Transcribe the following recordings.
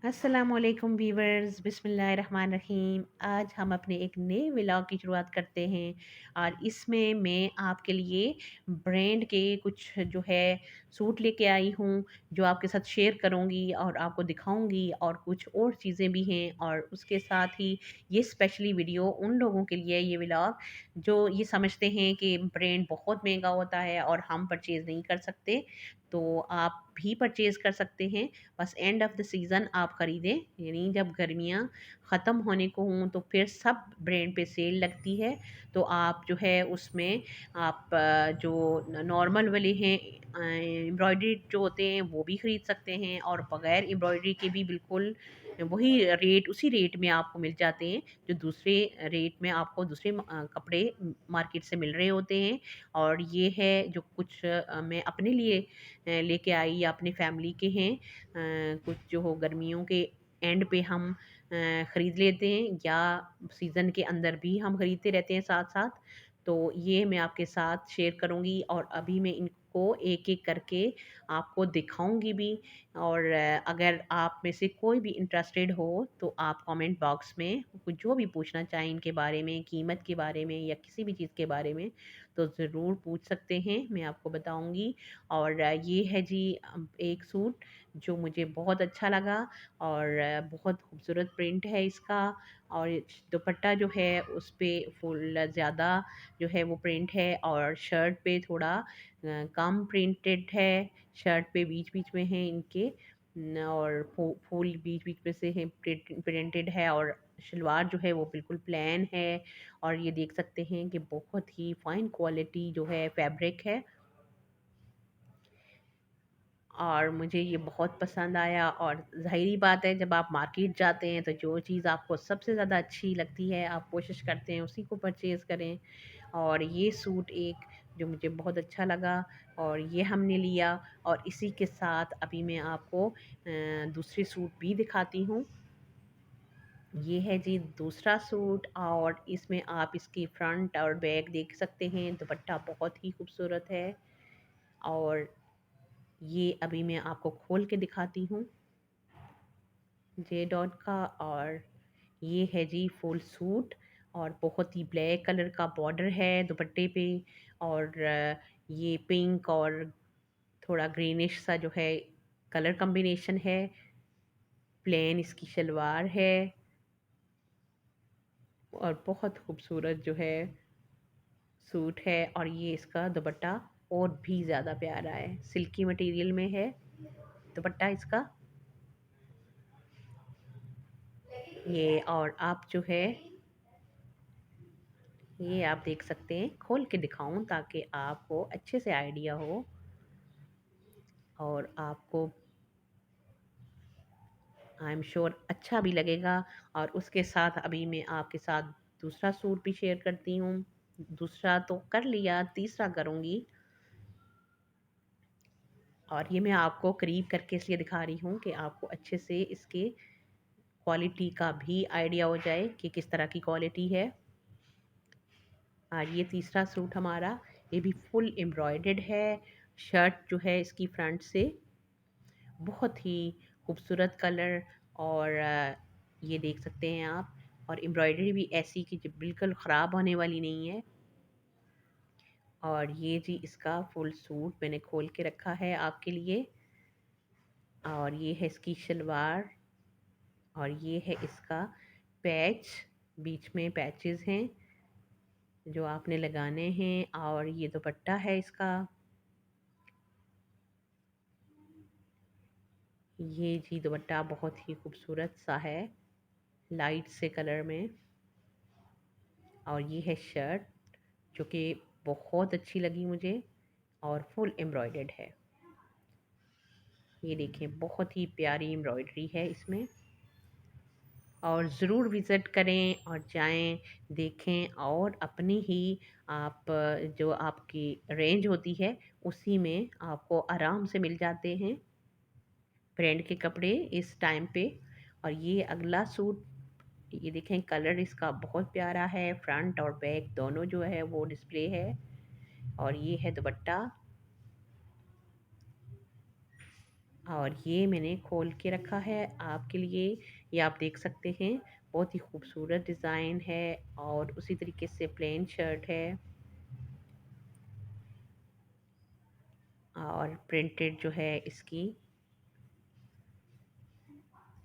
अस्सलामुअलैकुम वीवर्स, बिस्मिल्लाहिर्रहमानिर्रहीम। आज हम अपने एक नए व्लॉग की शुरुआत करते हैं और इसमें मैं आपके लिए ब्रांड के कुछ जो है सूट लेके आई हूँ, जो आपके साथ शेयर करूँगी और आपको दिखाऊँगी। और कुछ और चीज़ें भी हैं और उसके साथ ही ये स्पेशली वीडियो उन लोगों के लिए ये व्लॉग जो ये समझते हैं कि ब्रांड बहुत महंगा होता है और हम परचेज़ नहीं कर सकते, तो आप भी परचेज़ कर सकते हैं। बस एंड ऑफ द सीज़न आप ख़रीदें, यानी जब गर्मियाँ ख़त्म होने को हों तो फिर सब ब्रांड पे सेल लगती है। तो आप जो है उसमें आप जो नॉर्मल वाले हैं एम्ब्रॉयडरी जो होते हैं वो भी ख़रीद सकते हैं, और बग़ैर एम्ब्रॉयडरी के भी बिल्कुल वही रेट, उसी रेट में आपको मिल जाते हैं जो दूसरे रेट में आपको दूसरे कपड़े मार्केट से मिल रहे होते हैं। और ये है जो कुछ मैं अपने लिए लेके आई या अपनी फैमिली के हैं। कुछ जो हो गर्मियों के एंड पे हम ख़रीद लेते हैं, या सीज़न के अंदर भी हम ख़रीदते रहते हैं साथ-साथ। तो ये मैं आपके साथ शेयर करूँगी और अभी मैं इनको एक-एक करके आपको दिखाऊँगी भी। और अगर आप में से कोई भी इंटरेस्टेड हो तो आप कमेंट बॉक्स में कुछ जो भी पूछना चाहें इनके बारे में, कीमत के बारे में या किसी भी चीज़ के बारे में, तो ज़रूर पूछ सकते हैं, मैं आपको बताऊँगी। और ये है जी एक सूट जो मुझे बहुत अच्छा लगा, और बहुत खूबसूरत प्रिंट है इसका। और दुपट्टा जो है उस पे फुल ज़्यादा जो है वो प्रिंट है, और शर्ट पे थोड़ा कम प्रिंटेड है। शर्ट पे बीच-बीच में है इनके और फूल बीच-बीच में से है प्रिंटेड है, और शलवार जो है वो बिल्कुल प्लेन है। और ये देख सकते हैं कि बहुत ही फाइन क्वालिटी जो है फैब्रिक है, और मुझे ये बहुत पसंद आया। और ज़ाहिरी बात है, जब आप मार्केट जाते हैं तो जो चीज़ आपको सबसे ज़्यादा अच्छी लगती है आप कोशिश करते हैं उसी को परचेज़ करें। और ये सूट एक जो मुझे बहुत अच्छा लगा और ये हमने लिया। और इसी के साथ अभी मैं आपको दूसरी सूट भी दिखाती हूँ। ये है जी दूसरा सूट, और इसमें आप इसकी फ्रंट और बैक देख सकते हैं। दुपट्टा बहुत ही खूबसूरत है, और ये अभी मैं आपको खोल के दिखाती हूँ जे डॉट का। और ये है जी फुल सूट, और बहुत ही ब्लैक कलर का बॉर्डर है दुपट्टे पे। और ये पिंक और थोड़ा ग्रीनिश सा जो है कलर कॉम्बिनेशन है। प्लेन इसकी शलवार है, और बहुत खूबसूरत जो है सूट है। और ये इसका दुपट्टा और भी ज़्यादा प्यारा है, सिल्की मटेरियल में है दुपट्टा इसका। ये और आप जो है ये आप देख सकते हैं, खोल के दिखाऊं ताकि आपको अच्छे से आइडिया हो और आपको आई एम श्योर अच्छा भी लगेगा। और उसके साथ अभी मैं आपके साथ दूसरा सूट भी शेयर करती हूँ। दूसरा तो कर लिया, तीसरा करूँगी। और ये मैं आपको करीब करके इसलिए दिखा रही हूँ कि आपको अच्छे से इसके क्वालिटी का भी आइडिया हो जाए कि किस तरह की क्वालिटी है। और ये तीसरा सूट हमारा, ये भी फुल एम्ब्रॉयडर्ड है। शर्ट जो है इसकी फ्रंट से बहुत ही खूबसूरत कलर, और ये देख सकते हैं आप। और एम्ब्रॉयडरी भी ऐसी कि जो बिल्कुल ख़राब होने वाली नहीं है। और ये जी इसका फुल सूट मैंने खोल के रखा है आपके लिए। और ये है इसकी शलवार, और ये है इसका पैच, बीच में पैचेस हैं जो आपने लगाने हैं। और ये दुपट्टा है इसका। ये जी दुपट्टा बहुत ही खूबसूरत सा है, लाइट से कलर में। और ये है शर्ट जो कि बहुत अच्छी लगी मुझे, और फुल एम्ब्रॉयडर्ड है। ये देखें, बहुत ही प्यारी एम्ब्रॉयडरी है इसमें। और ज़रूर विज़िट करें और जाएं, देखें, और अपनी ही आप जो आपकी रेंज होती है उसी में आपको आराम से मिल जाते हैं ब्रांड के कपड़े इस टाइम पे। और ये अगला सूट, ये देखें कलर इसका बहुत प्यारा है, फ्रंट और बैक दोनों जो है वो डिस्प्ले है। और ये है दुपट्टा। और ये मैंने खोल के रखा है आपके लिए। ये आप देख सकते हैं, बहुत ही खूबसूरत डिज़ाइन है और उसी तरीके से प्लेन शर्ट है और प्रिंटेड जो है इसकी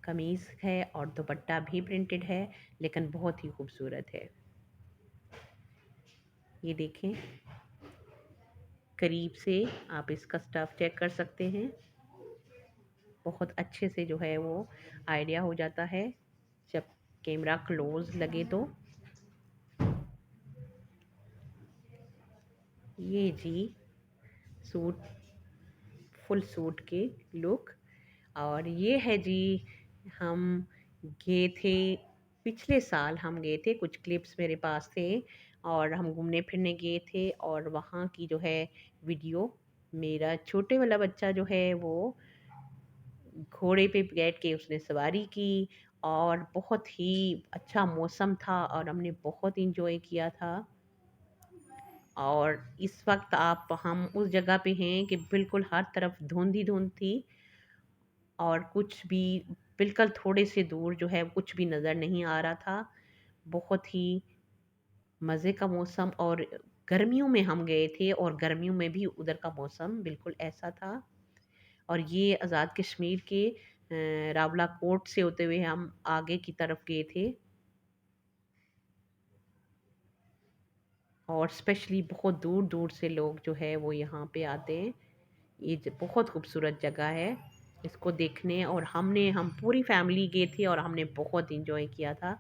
कमीज़ है और दुपट्टा भी प्रिंटेड है, लेकिन बहुत ही खूबसूरत है। ये देखें, करीब से आप इसका स्टफ़ चेक कर सकते हैं। बहुत अच्छे से जो है वो आइडिया हो जाता है जब कैमरा क्लोज लगे तो। ये जी सूट, फुल सूट के लुक। और ये है जी, हम गए थे पिछले साल, हम गए थे, कुछ क्लिप्स मेरे पास थे और हम घूमने फिरने गए थे और वहाँ की जो है वीडियो, मेरा छोटे वाला बच्चा जो है वो घोड़े पे बैठ के उसने सवारी की और बहुत ही अच्छा मौसम था और हमने बहुत इंजॉय किया था। और इस वक्त आप हम उस जगह पे हैं कि बिल्कुल हर तरफ धुंध ही धुंध थी और कुछ भी, बिल्कुल थोड़े से दूर जो है कुछ भी नज़र नहीं आ रहा था। बहुत ही मज़े का मौसम, और गर्मियों में हम गए थे और गर्मियों में भी उधर का मौसम बिल्कुल ऐसा था। और ये आज़ाद कश्मीर के रावला कोट से होते हुए हम आगे की तरफ गए थे और स्पेशली बहुत दूर दूर से लोग जो है वो यहाँ पे आते हैं। ये बहुत खूबसूरत जगह है इसको देखने, और हम पूरी फैमिली गए थे और हमने बहुत इंजॉय किया था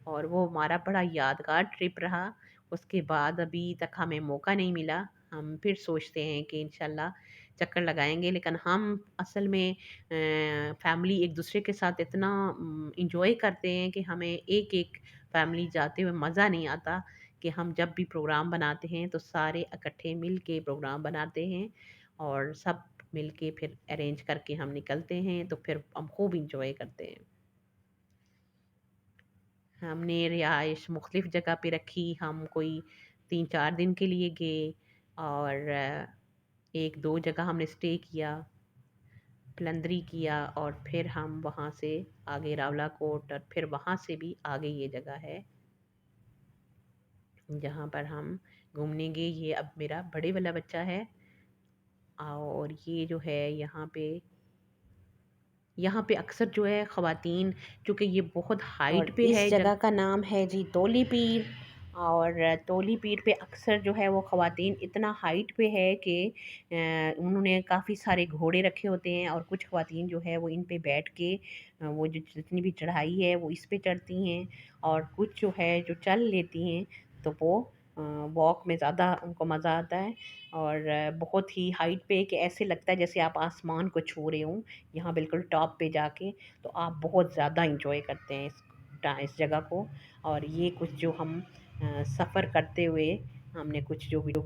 और वो हमारा बड़ा यादगार ट्रिप रहा। उसके बाद अभी तक हमें मौका नहीं मिला, हम फिर सोचते हैं कि इंशाल्लाह चक्कर लगाएंगे, लेकिन हम असल में फैमिली एक दूसरे के साथ इतना इंजॉय करते हैं कि हमें एक एक फैमिली जाते हुए मज़ा नहीं आता, कि हम जब भी प्रोग्राम बनाते हैं तो सारे इकट्ठे मिल के प्रोग्राम बनाते हैं और सब मिल के फिर अरेंज करके हम निकलते हैं, तो फिर हम खूब इंजॉय करते हैं। हमने रिहाइश मुख्तलिफ़ जगह पे रखी, हम कोई 3-4 दिन के लिए गए और 1-2 जगह हमने स्टे किया, प्लंदरी किया और फिर हम वहाँ से आगे रावला कोट और फिर वहाँ से भी आगे ये जगह है जहाँ पर हम घूमने गए। ये अब मेरा बड़े वाला बच्चा है और ये जो है यहाँ पे अक्सर जो है ख़वातीन, चूँकि ये बहुत हाइट और पे इस है जगह का नाम है जी तोली पीर। और तोली पीर पे अक्सर जो है वो ख़वातीन इतना हाइट पे है कि उन्होंने काफ़ी सारे घोड़े रखे होते हैं और कुछ ख़वातीन जो है वो इन पे बैठ के वो जो जितनी भी चढ़ाई है वो इस पे चढ़ती हैं, और कुछ जो है जो चल लेती हैं तो वो वॉक में ज़्यादा उनको मज़ा आता है। और बहुत ही हाइट पे कि ऐसे लगता है जैसे आप आसमान को छू रहे हों यहाँ बिल्कुल टॉप पे जाके, तो आप बहुत ज़्यादा इंजॉय करते हैं इस जगह को। और ये कुछ जो हम सफ़र करते हुए हमने कुछ जो वीडियो